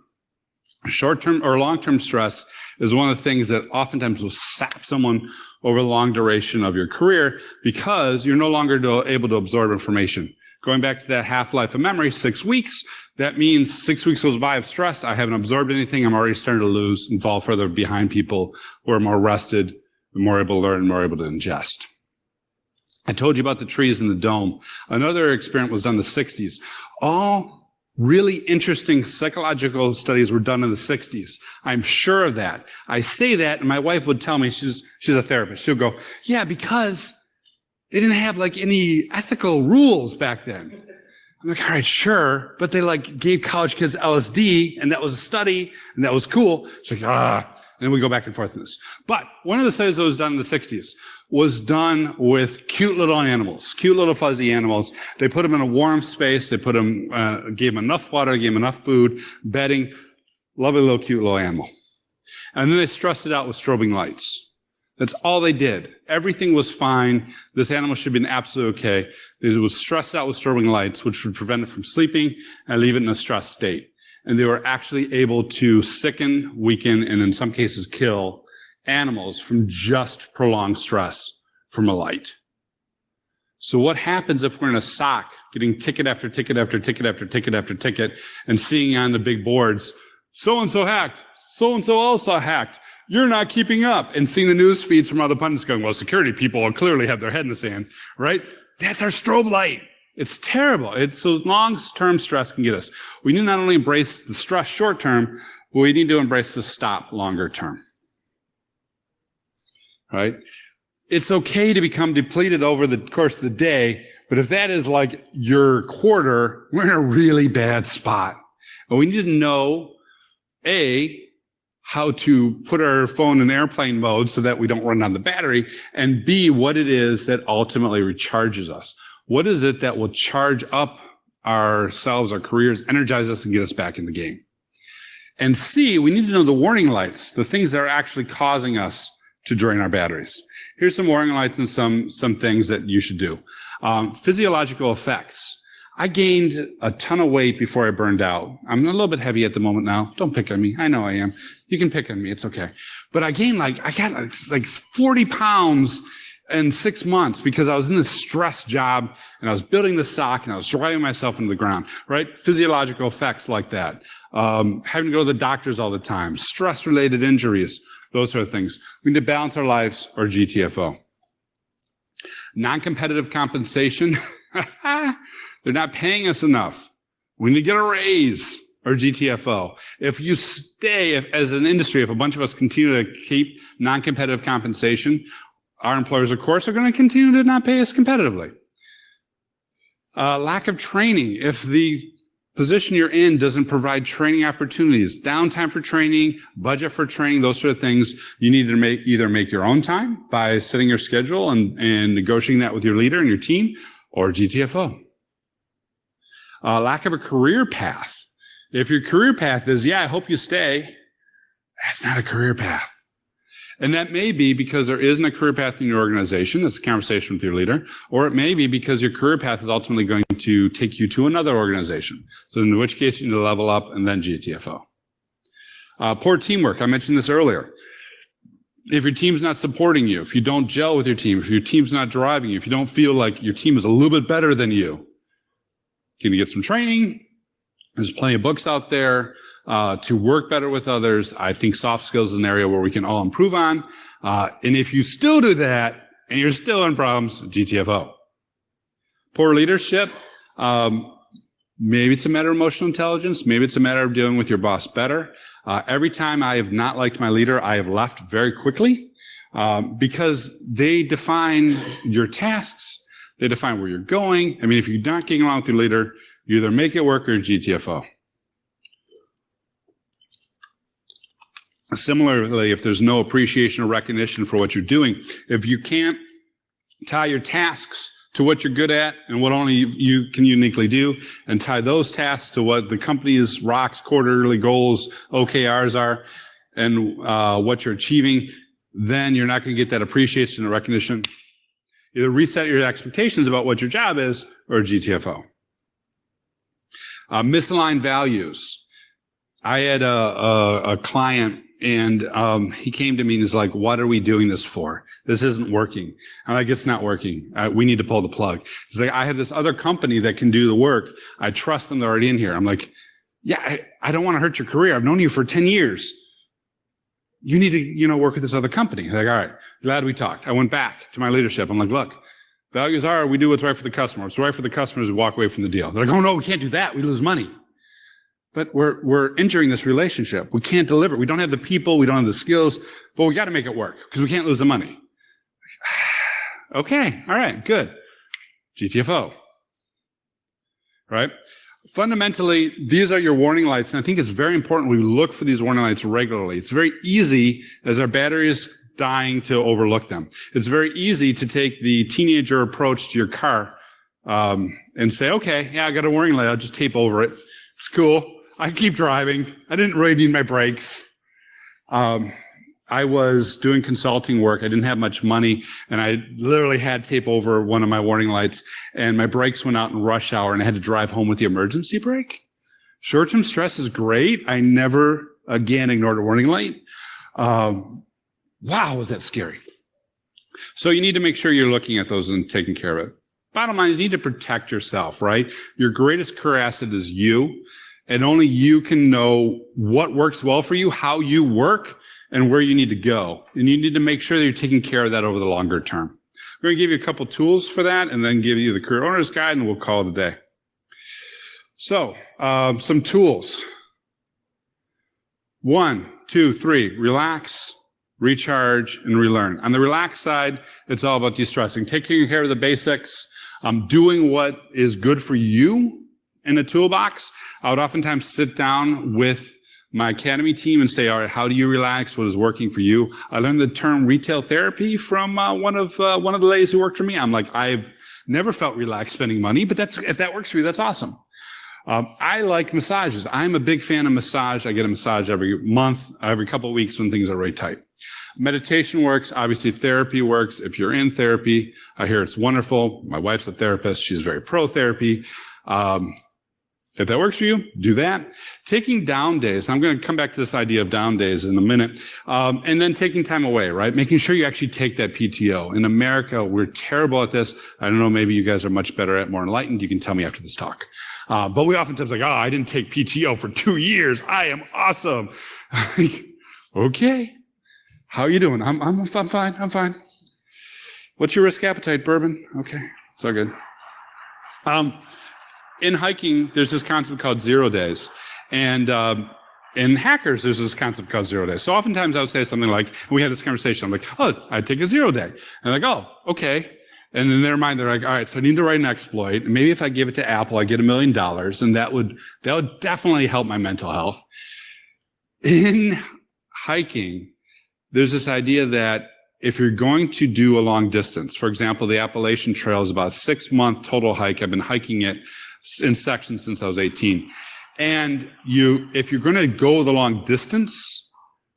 Short-term or long-term stress is one of the things that oftentimes will sap someone over the long duration of your career, because you're no longer able to absorb information. Going back to that half-life of memory, 6 weeks, that means 6 weeks goes by of stress. I haven't absorbed anything. I'm already starting to lose and fall further behind people who are more rested, more able to learn, and more able to ingest. I told you about the trees in the dome. Another experiment was done in the 60s. All really interesting psychological studies were done in the 60s. I'm sure of that. I say that, and my wife would tell me, she's a therapist. She'll go, yeah, because they didn't have like any ethical rules back then. I'm like, all right, sure. But they like gave college kids LSD, and that was a study, and that was cool. She's like, and then we go back and forth on this. But one of the studies that was done in the 60s was done with cute little animals, cute little fuzzy animals. They put them in a warm space. They put them, gave them enough water, gave them enough food, bedding, lovely little cute little animal. And then they stressed it out with strobing lights. That's all they did. Everything was fine. This animal should be absolutely okay. It was stressed out with strobing lights, which would prevent it from sleeping and leave it in a stressed state. And they were actually able to sicken, weaken, and in some cases kill animals from just prolonged stress from a light. So what happens if we're in a SOC getting ticket after ticket after ticket after ticket after ticket and seeing on the big boards, so-and-so hacked, so-and-so also hacked, you're not keeping up, and seeing the news feeds from other pundits going, well, security people will clearly have their head in the sand, right? That's our strobe light. It's terrible. So long-term stress can get us. We need not only embrace the stress short-term, but we need to embrace the stop longer-term. Right? It's okay to become depleted over the course of the day, but if that is like your quarter, we're in a really bad spot. And we need to know, A, how to put our phone in airplane mode so that we don't run on the battery, and B, what it is that ultimately recharges us. What is it that will charge up ourselves, our careers, energize us, and get us back in the game? And C, we need to know the warning lights, the things that are actually causing us to drain our batteries. Here's some warning lights and some things that you should do. Physiological effects. I gained a ton of weight before I burned out. I'm a little bit heavy at the moment now. Don't pick on me. I know I am. You can pick on me. It's okay. But I got like 40 pounds in 6 months because I was in this stress job and I was building the SOC and I was driving myself into the ground, right? Physiological effects like that. Having to go to the doctors all the time, stress-related injuries, those sort of things. We need to balance our lives, or GTFO. Non-competitive compensation. They're not paying us enough. We need to get a raise, or GTFO. If you stay, as an industry, if a bunch of us continue to keep non-competitive compensation, our employers, of course, are going to continue to not pay us competitively. Lack of training. If the position you're in doesn't provide training opportunities, downtime for training, budget for training, those sort of things, you need to either make your own time by setting your schedule and negotiating that with your leader and your team, or GTFO. Lack of a career path. If your career path is, yeah, I hope you stay, that's not a career path. And that may be because there isn't a career path in your organization. That's a conversation with your leader. Or it may be because your career path is ultimately going to take you to another organization. So in which case you need to level up and then GTFO. Poor teamwork. I mentioned this earlier. If your team's not supporting you, if you don't gel with your team, if your team's not driving you, if you don't feel like your team is a little bit better than you can get some training. There's plenty of books out there to work better with others. I think soft skills is an area where we can all improve on. And if you still do that and you're still in problems, GTFO. Poor leadership. Maybe it's a matter of emotional intelligence. Maybe it's a matter of dealing with your boss better. Every time I have not liked my leader, I have left very quickly because they define your tasks. They define where you're going. I mean, if you're not getting along with your leader, you either make it work or GTFO. Similarly, if there's no appreciation or recognition for what you're doing, if you can't tie your tasks to what you're good at and what only you can uniquely do, and tie those tasks to what the company's rocks, quarterly goals, OKRs are, and what you're achieving, then you're not going to get that appreciation and recognition. Either reset your expectations about what your job is or GTFO. Misaligned values. I had a client, and he came to me and he's like, what are we doing this for? This isn't working. I'm like, it's not working. We need to pull the plug. He's like, I have this other company that can do the work. I trust them. They're already in here. I'm like, yeah, I don't want to hurt your career. I've known you for 10 years. You need to, work with this other company. Like, all right, glad we talked. I went back to my leadership. I'm like, look, values are we do what's right for the customer. What's right for the customers, we walk away from the deal. They're like, oh no, we can't do that. We lose money. But we're injuring this relationship. We can't deliver. We don't have the people. We don't have the skills, but we got to make it work because we can't lose the money. Okay. All right. Good. GTFO. Right? Fundamentally, these are your warning lights. And I think it's very important we look for these warning lights regularly. It's very easy as our battery is dying to overlook them. It's very easy to take the teenager approach to your car and say, okay, yeah, I got a warning light. I'll just tape over it. It's cool. I can keep driving. I didn't really need my brakes. I was doing consulting work. I didn't have much money, and I literally had tape over one of my warning lights, and my brakes went out in rush hour, and I had to drive home with the emergency brake. Short-term stress is great. I never, again, ignored a warning light. Wow, was that scary. So you need to make sure you're looking at those and taking care of it. Bottom line, you need to protect yourself, right? Your greatest career asset is you, and only you can know what works well for you, how you work, and where you need to go. And you need to make sure that you're taking care of that over the longer term. We're going to give you a couple tools for that, and then give you the Career Owner's Guide, and we'll call it a day. So, some tools. 1, 2, 3, relax, recharge, and relearn. On the relax side, it's all about de-stressing, taking care of the basics, doing what is good for you in a toolbox. I would oftentimes sit down with my academy team and say, all right, how do you relax? What is working for you? I learned the term retail therapy from one of the ladies who worked for me. I'm like, I've never felt relaxed spending money, but if that works for you, that's awesome. I like massages. I'm a big fan of massage. I get a massage every month, every couple of weeks when things are really tight. Meditation works. Obviously, therapy works. If you're in therapy, I hear it's wonderful. My wife's a therapist. She's very pro-therapy. If that works for you, do that. Taking down days. I'm going to come back to this idea of down days in a minute. And then taking time away, right? Making sure you actually take that PTO. In America, we're terrible at this. I don't know, maybe you guys are much better at, more enlightened. You can tell me after this talk. But we oftentimes like, I didn't take PTO for 2 years. I am awesome. Okay. How are you doing? I'm fine. I'm fine. What's your risk appetite, bourbon? Okay. It's all good. In hiking, there's this concept called 0 days. And in hackers, there's this concept called 0 days. So oftentimes I would say something like, we had this conversation, I'm like, I'd take a 0 day. And they're like, oh, okay. And in their mind, they're like, all right, so I need to write an exploit. And maybe if I give it to Apple, I get $1 million. And that would definitely help my mental health. In hiking, there's this idea that if you're going to do a long distance, for example, the Appalachian Trail is about a 6-month total hike. I've been hiking it in sections since I was 18. And if you're going to go the long distance,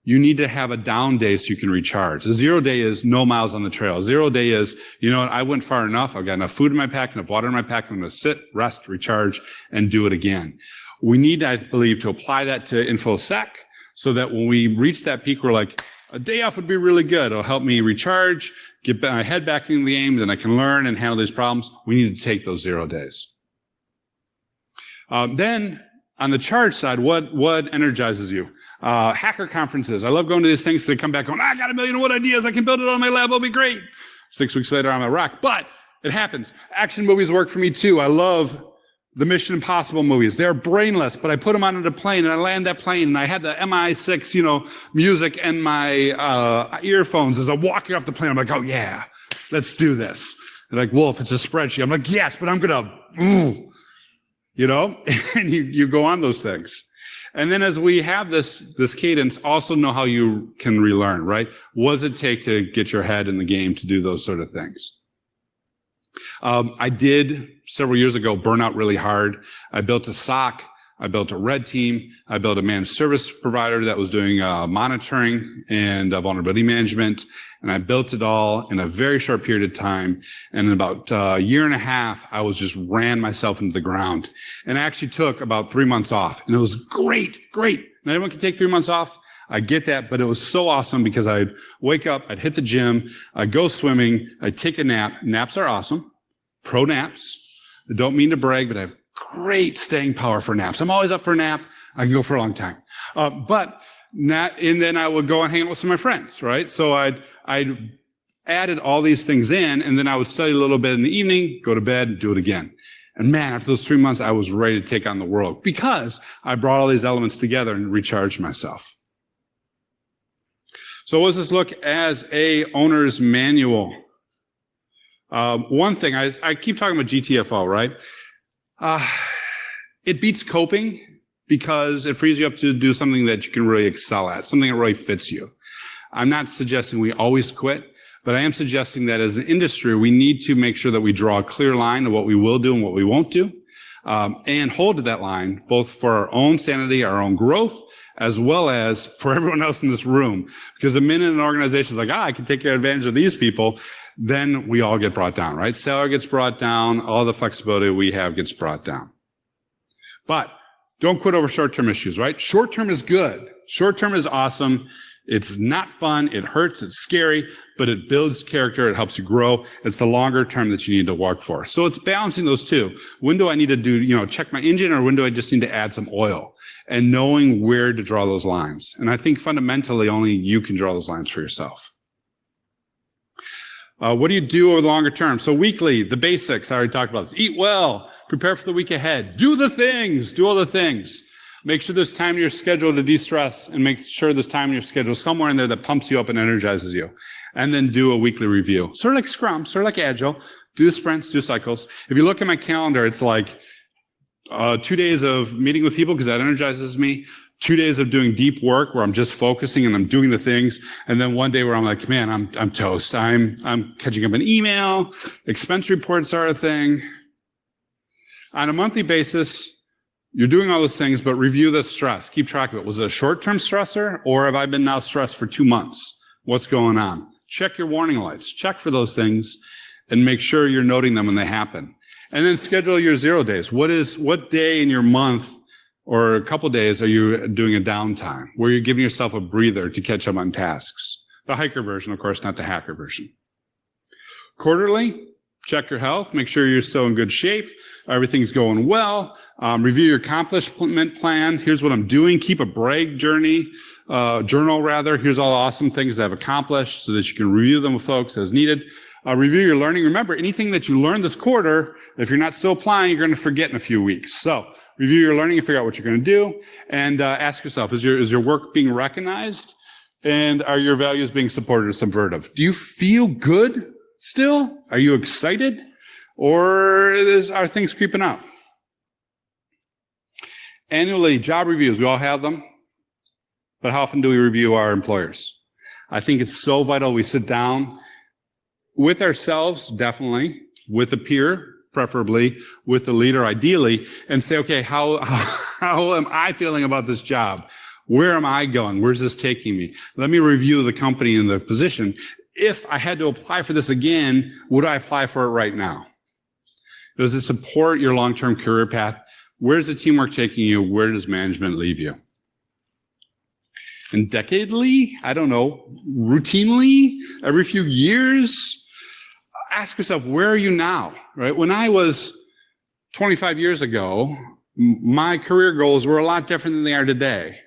you need to have a down day so you can recharge. A 0 day is no miles on the trail. 0 day is, you know what, I went far enough. I've got enough food in my pack, enough water in my pack. I'm going to sit, rest, recharge, and do it again. We need, I believe, to apply that to InfoSec so that when we reach that peak, we're like, a day off would be really good. It'll help me recharge, get my head back in the game, then I can learn and handle these problems. We need to take those 0 days. Then, on the charge side, what energizes you? Hacker conferences. I love going to these things. They come back going, I got 1 million wood ideas. I can build it on my lab. It'll be great. 6 weeks later, I'm a rock. But it happens. Action movies work for me too. I love the Mission Impossible movies. They're brainless, but I put them onto the plane and I land that plane and I had the MI6, music and my earphones as I'm walking off the plane. I'm like, oh yeah, let's do this. They're like, Wolf, it's a spreadsheet. I'm like, yes, but I'm gonna, and you go on those things. And then as we have this cadence, also know how you can relearn, right? What does it take to get your head in the game to do those sort of things? I did several years ago burn out really hard. I built a SOC. I built a red team. I built a managed service provider that was doing monitoring and vulnerability management. And I built it all in a very short period of time. And in about a year and a half, I was just ran myself into the ground. And I actually took about 3 months off. And it was great. Now, everyone can take 3 months off. I get that, but it was so awesome because I'd wake up, I'd hit the gym, I'd go swimming, I'd take a nap. Naps are awesome. Pro naps. I don't mean to brag, but I have great staying power for naps. I'm always up for a nap. I can go for a long time. And then I would go and hang out with some of my friends, right? So I'd added all these things in, and then I would study a little bit in the evening, go to bed, and do it again. And man, after those 3 months, I was ready to take on the world because I brought all these elements together and recharged myself. So what does this look as a owner's manual? One thing, I keep talking about GTFO, right? It beats coping because it frees you up to do something that you can really excel at, something that really fits you. I'm not suggesting we always quit, but I am suggesting that as an industry, we need to make sure that we draw a clear line of what we will do and what we won't do, and hold to that line, both for our own sanity, our own growth, as well as for everyone else in this room. Because the minute an organization is like, I can take advantage of these people, then we all get brought down, right? Salary gets brought down, all the flexibility we have gets brought down. But don't quit over short-term issues, right? Short-term is good. Short-term is awesome. It's not fun. It hurts. It's scary, but it builds character. It helps you grow. It's the longer term that you need to work for. So it's balancing those two. When do I need to do, check my engine, or when do I just need to add some oil? And knowing where to draw those lines. And I think fundamentally only you can draw those lines for yourself. What do you do over the longer term? So weekly, the basics, I already talked about this. Eat well, prepare for the week ahead. Do the things, do all the things. Make sure there's time in your schedule to de-stress, and make sure there's time in your schedule somewhere in there that pumps you up and energizes you. And then do a weekly review. Sort of like Scrum, sort of like Agile. Do sprints, do cycles. If you look at my calendar, it's like 2 days of meeting with people because that energizes me. 2 days of doing deep work where I'm just focusing and I'm doing the things. And then 1 day where I'm like, man, I'm toast. I'm catching up an email. Expense reports are a thing. On a monthly basis, you're doing all those things, but review the stress. Keep track of it. Was it a short-term stressor, or have I been now stressed for 2 months? What's going on? Check your warning lights. Check for those things and make sure you're noting them when they happen. And then schedule your 0 days. What day in your month or a couple days are you doing a downtime where you're giving yourself a breather to catch up on tasks? The hiker version, of course, not the hacker version. Quarterly, check your health. Make sure you're still in good shape. Everything's going well. Review your accomplishment plan. Here's what I'm doing. Keep a brag journal. Here's all the awesome things that I've accomplished so that you can review them with folks as needed. Review your learning. Remember, anything that you learned this quarter, if you're not still applying, you're going to forget in a few weeks. So review your learning and figure out what you're going to do, and ask yourself, is your work being recognized, and are your values being supported or subvertive? Do you feel good still? Are you excited, or are things creeping out? Annually, job reviews, we all have them, but how often do we review our employers? I think it's so vital we sit down with ourselves, definitely, with a peer, preferably, with the leader, ideally, and say, okay, how am I feeling about this job? Where am I going? Where's this taking me? Let me review the company and the position. If I had to apply for this again, would I apply for it right now? Does it support your long-term career path? Where's the teamwork taking you? Where does management leave you? And decadely, I don't know, routinely, every few years, ask yourself, where are you now, right? When I was 25 years ago, my career goals were a lot different than they are today.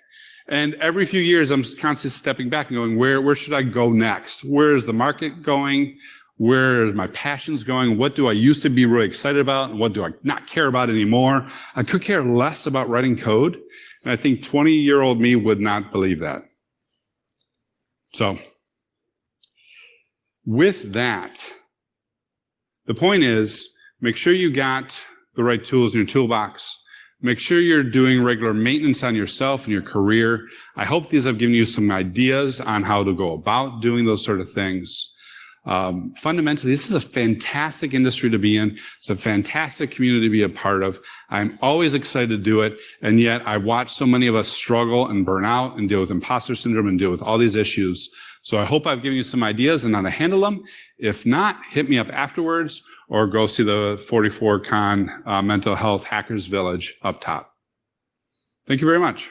And every few years, I'm constantly stepping back and going, where should I go next? Where is the market going? Where is my passions going? What do I used to be really excited about? And what do I not care about anymore? I could care less about writing code. And I think 20-year-old me would not believe that. So, with that, the point is, make sure you got the right tools in your toolbox. Make sure you're doing regular maintenance on yourself and your career. I hope these have given you some ideas on how to go about doing those sort of things. Fundamentally, this is a fantastic industry to be in. It's a fantastic community to be a part of. I'm always excited to do it, and yet I watch so many of us struggle and burn out and deal with imposter syndrome and deal with all these issues. So I hope I've given you some ideas on how to handle them. If not, hit me up afterwards or go see the 44 Con Mental Health Hackers Village up top. Thank you very much.